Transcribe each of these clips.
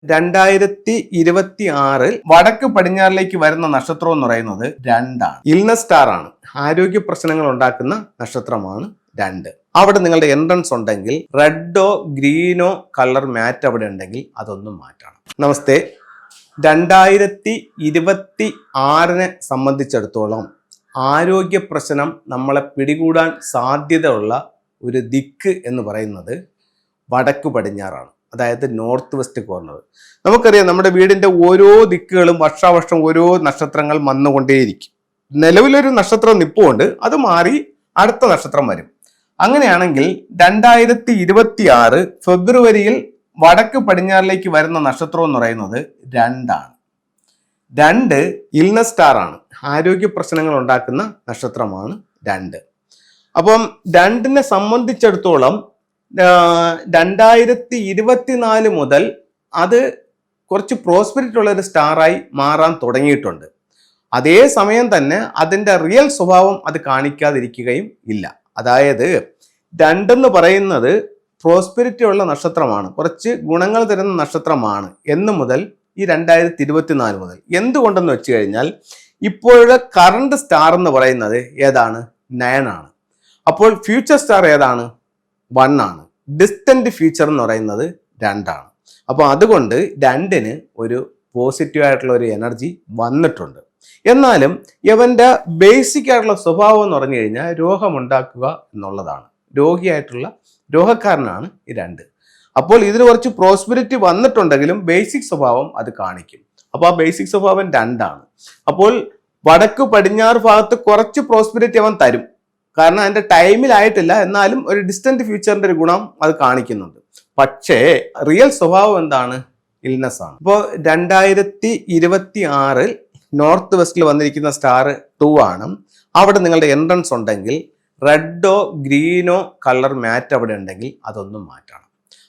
2026 വടക്ക് പടിഞ്ഞാറിലേക്ക് വരുന്ന നക്ഷത്രം എന്ന് പറയുന്നത് 2 ആണ്. ഇൽനസ് സ്റ്റാർ ആണ്. ആരോഗ്യ പ്രശ്നങ്ങൾ ഉണ്ടാക്കുന്ന നക്ഷത്രമാണ് 2. അവിടെ നിങ്ങളുടെ എൻട്രൻസ് ഉണ്ടെങ്കിൽ റെഡോ ഗ്രീനോ കളർ മാറ്റ് അവിടെ ഉണ്ടെങ്കിൽ അതൊന്നും മാറ്റണം. നമസ്തേ. 2026 സംബന്ധിച്ചിടത്തോളം ആരോഗ്യ പ്രശ്നം നമ്മളെ പിടികൂടാൻ സാധ്യതയുള്ള ഒരു ദിക്ക് എന്ന് പറയുന്നത് വടക്ക് പടിഞ്ഞാറാണ്. അതായത് നോർത്ത് വെസ്റ്റ് കോർണർ. നമുക്കറിയാം നമ്മുടെ വീടിന്റെ ഓരോ ദിക്കുകളും വർഷാവർഷം ഓരോ നക്ഷത്രങ്ങൾ വന്നുകൊണ്ടേയിരിക്കും. നിലവിലൊരു നക്ഷത്രം നിൽപ്പുണ്ട്, അത് മാറി അടുത്ത നക്ഷത്രം വരും. അങ്ങനെയാണെങ്കിൽ 2026 ഫെബ്രുവരിയിൽ വടക്ക് പടിഞ്ഞാറിലേക്ക് വരുന്ന നക്ഷത്രം എന്ന് പറയുന്നത് 2 ആണ്. 2 ഇൽനസ് സ്റ്റാർ ആണ്. ആരോഗ്യ പ്രശ്നങ്ങൾ ഉണ്ടാക്കുന്ന നക്ഷത്രമാണ് 2. അപ്പം 2നെ സംബന്ധിച്ചിടത്തോളം 2024 മുതൽ അത് കുറച്ച് പ്രോസ്പെരിറ്റി ഉള്ള ഒരു സ്റ്റാറായി മാറാൻ തുടങ്ങിയിട്ടുണ്ട്. അതേ സമയം തന്നെ അതിൻ്റെ റിയൽ സ്വഭാവം അത് കാണിക്കാതിരിക്കുകയും ഇല്ല. അതായത് 2 എന്ന് പറയുന്നത് പ്രോസ്പെരിറ്റി ഉള്ള നക്ഷത്രമാണ്, കുറച്ച് ഗുണങ്ങൾ തരുന്ന നക്ഷത്രമാണ് എന്ന് മുതൽ ഈ 2024 മുതൽ. എന്തുകൊണ്ടെന്ന് വെച്ച് കഴിഞ്ഞാൽ ഇപ്പോഴത്തെ കറണ്ട് സ്റ്റാർ എന്ന് പറയുന്നത് ഏതാണ്? 9 ആണ്. അപ്പോൾ ഫ്യൂച്ചർ സ്റ്റാർ ഏതാണ്? 1 ആണ്. ഡിസ്റ്റന്റ് ഫ്യൂച്ചർ എന്ന് പറയുന്നത് 2 ആണ്. അപ്പോൾ അതുകൊണ്ട് 2ന് ഒരു പോസിറ്റീവ് ആയിട്ടുള്ള ഒരു എനർജി വന്നിട്ടുണ്ട്. എന്നാലും ഇവന്റെ ബേസിക് ആയിട്ടുള്ള സ്വഭാവം എന്ന് പറഞ്ഞു കഴിഞ്ഞാൽ രോഗമുണ്ടാക്കുക എന്നുള്ളതാണ്. രോഗക്കാരനാണ് ഈ 2. അപ്പോൾ ഇതിന് കുറച്ച് പ്രോസ്പെരിറ്റി വന്നിട്ടുണ്ടെങ്കിലും ബേസിക് സ്വഭാവം അത് കാണിക്കും. അപ്പോൾ ആ ബേസിക് സ്വഭാവം 2 ആണ്. അപ്പോൾ വടക്ക് പടിഞ്ഞാറ് ഭാഗത്ത് കുറച്ച് പ്രോസ്പെരിറ്റി അവൻ തരും, കാരണം അതിന്റെ ടൈമിലായിട്ടില്ല, എന്നാലും ഒരു ഡിസ്റ്റന്റ് ഫ്യൂച്ചറിന്റെ ഒരു ഗുണം അത് കാണിക്കുന്നുണ്ട്. പക്ഷേ റിയൽ സ്വഭാവം എന്താണ്? ഇൽനസ് ആണ്. ഇപ്പോൾ 2026 നോർത്ത് വെസ്റ്റിൽ വന്നിരിക്കുന്ന സ്റ്റാർ 2 ആണ്. അവിടെ നിങ്ങളുടെ എൻട്രൻസ് ഉണ്ടെങ്കിൽ റെഡോ ഗ്രീനോ കളർ മാറ്റ് അവിടെ ഉണ്ടെങ്കിൽ അതൊന്നും മാറ്റണം.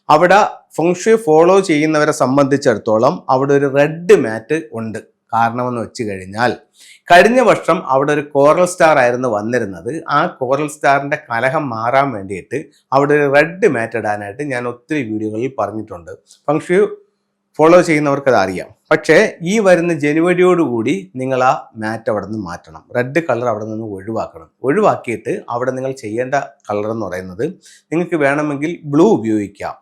അവിടെ ഫംഗ്ഷൻ ഫോളോ ചെയ്യുന്നവരെ സംബന്ധിച്ചിടത്തോളം അവിടെ ഒരു റെഡ് മാറ്റ് ഉണ്ട്. കാരണമെന്ന് വെച്ച് കഴിഞ്ഞാൽ കഴിഞ്ഞ വർഷം അവിടെ ഒരു കോറൽ സ്റ്റാർ ആയിരുന്നു വന്നിരുന്നത്. ആ കോറൽ സ്റ്റാറിന്റെ കലഹം മാറാൻ വേണ്ടിയിട്ട് അവിടെ ഒരു റെഡ് മാറ്റ് ഇടാനായിട്ട് ഞാൻ ഒത്തിരി വീഡിയോകളിൽ പറഞ്ഞിട്ടുണ്ട്. ഫംഗ്ഷൻ ഫോളോ ചെയ്യുന്നവർക്ക് അത് അറിയാം. പക്ഷേ ഈ വരുന്ന ജനുവരിയോടുകൂടി നിങ്ങൾ ആ മാറ്റ് അവിടെ നിന്ന് മാറ്റണം. റെഡ് കളർ അവിടെ നിന്ന് ഒഴിവാക്കിയിട്ട് അവിടെ നിങ്ങൾ ചെയ്യേണ്ട കളർ എന്ന് പറയുന്നത് നിങ്ങൾക്ക് വേണമെങ്കിൽ ബ്ലൂ ഉപയോഗിക്കാം.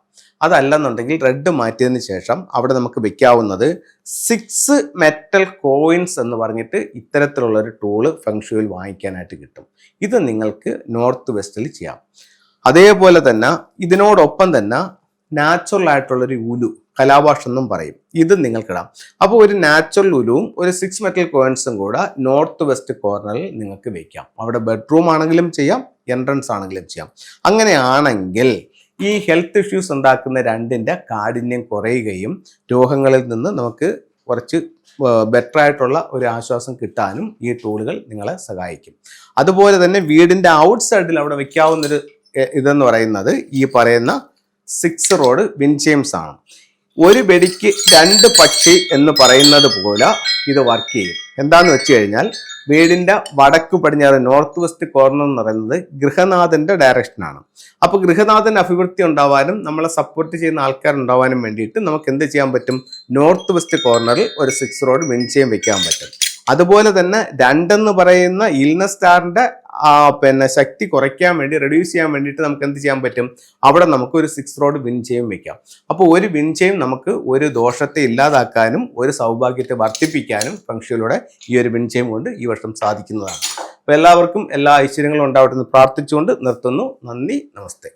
അതല്ലെന്നുണ്ടെങ്കിൽ റെഡ് മാറ്റിയതിന് ശേഷം അവിടെ നമുക്ക് വെക്കാവുന്നത് 6 മെറ്റൽ കോയിൻസ് എന്ന് പറഞ്ഞിട്ട് ഇത്തരത്തിലുള്ളൊരു ടൂള് ഫെങ്ഷുയിൽ വാങ്ങിക്കാനായിട്ട് കിട്ടും. ഇത് നിങ്ങൾക്ക് നോർത്ത് വെസ്റ്റിൽ ചെയ്യാം. അതേപോലെ തന്നെ ഇതിനോടൊപ്പം തന്നെ നാച്ചുറൽ ആയിട്ടുള്ളൊരു ഉലു, കലാഭാഷ എന്നും പറയും, ഇത് നിങ്ങൾക്കിടാം. അപ്പോൾ ഒരു നാച്ചുറൽ ഉലുവും ഒരു 6 മെറ്റൽ കോയിൻസും കൂടെ നോർത്ത് വെസ്റ്റ് കോർണറിൽ നിങ്ങൾക്ക് വെക്കാം. അവിടെ ബെഡ്റൂം ആണെങ്കിലും ചെയ്യാം, എൻട്രൻസ് ആണെങ്കിലും ചെയ്യാം. അങ്ങനെയാണെങ്കിൽ ഈ ഹെൽത്ത് ഇഷ്യൂസ് ഉണ്ടാക്കുന്ന 2ന്റെ കാഠിന്യം കുറയുകയും രോഗങ്ങളിൽ നിന്ന് നമുക്ക് കുറച്ച് ബെറ്റർ ആയിട്ടുള്ള ഒരു ആശ്വാസം കിട്ടാനും ഈ ടൂളുകൾ നിങ്ങളെ സഹായിക്കും. അതുപോലെ തന്നെ വീടിന്റെ ഔട്ട് സൈഡിൽ അവിടെ വെക്കാവുന്നൊരു ഇതെന്ന് പറയുന്നത് ഈ പറയുന്ന 6 റോഡ് വിൻചെയിംസ് ആണ്. ഒരു വെടിക്ക് 2 പക്ഷി എന്ന് പറയുന്നത് പോലെ ഇത് വർക്ക് ചെയ്യും. എന്താന്ന് വെച്ച് കഴിഞ്ഞാൽ വീടിന്റെ വടക്ക് പടിഞ്ഞാറ് നോർത്ത് വെസ്റ്റ് കോർണർ എന്ന് പറയുന്നത് ഗൃഹനാഥന്റെ ഡയറക്ഷനാണ്. അപ്പൊ ഗൃഹനാഥന്റെ അഭിവൃദ്ധി ഉണ്ടാവാനും നമ്മളെ സപ്പോർട്ട് ചെയ്യുന്ന ആൾക്കാർ ഉണ്ടാവാനും വേണ്ടിയിട്ട് നമുക്ക് എന്ത് ചെയ്യാൻ പറ്റും? നോർത്ത് വെസ്റ്റ് കോർണറിൽ ഒരു 6 റോഡ് വിൻചെയിം വെക്കാൻ പറ്റും. അതുപോലെ തന്നെ 2 എന്ന് പറയുന്ന ഇൽനസ് സ്റ്റാറിന്റെ ശക്തി കുറയ്ക്കാൻ വേണ്ടി, റെഡ്യൂസ് ചെയ്യാൻ വേണ്ടിയിട്ട് നമുക്ക് എന്ത് ചെയ്യാൻ പറ്റും? അവിടെ നമുക്ക് ഒരു 6 റോഡ് വിൻചെയിം വെക്കാം. അപ്പോൾ ഒരു വിൻചെയിം നമുക്ക് ഒരു ദോഷത്തെ ഇല്ലാതാക്കാനും ഒരു സൗഭാഗ്യത്തെ വർദ്ധിപ്പിക്കാനും ഫംഗ്ഷനിലൂടെ ഈ ഒരു വിൻചെയിം കൊണ്ട് ഈ വർഷം സാധിക്കുന്നതാണ്. അപ്പോൾ എല്ലാവർക്കും എല്ലാ ഐശ്വര്യങ്ങളും ഉണ്ടാവട്ടെ എന്ന് പ്രാർത്ഥിച്ചുകൊണ്ട് നിർത്തുന്നു. നന്ദി, നമസ്തേ.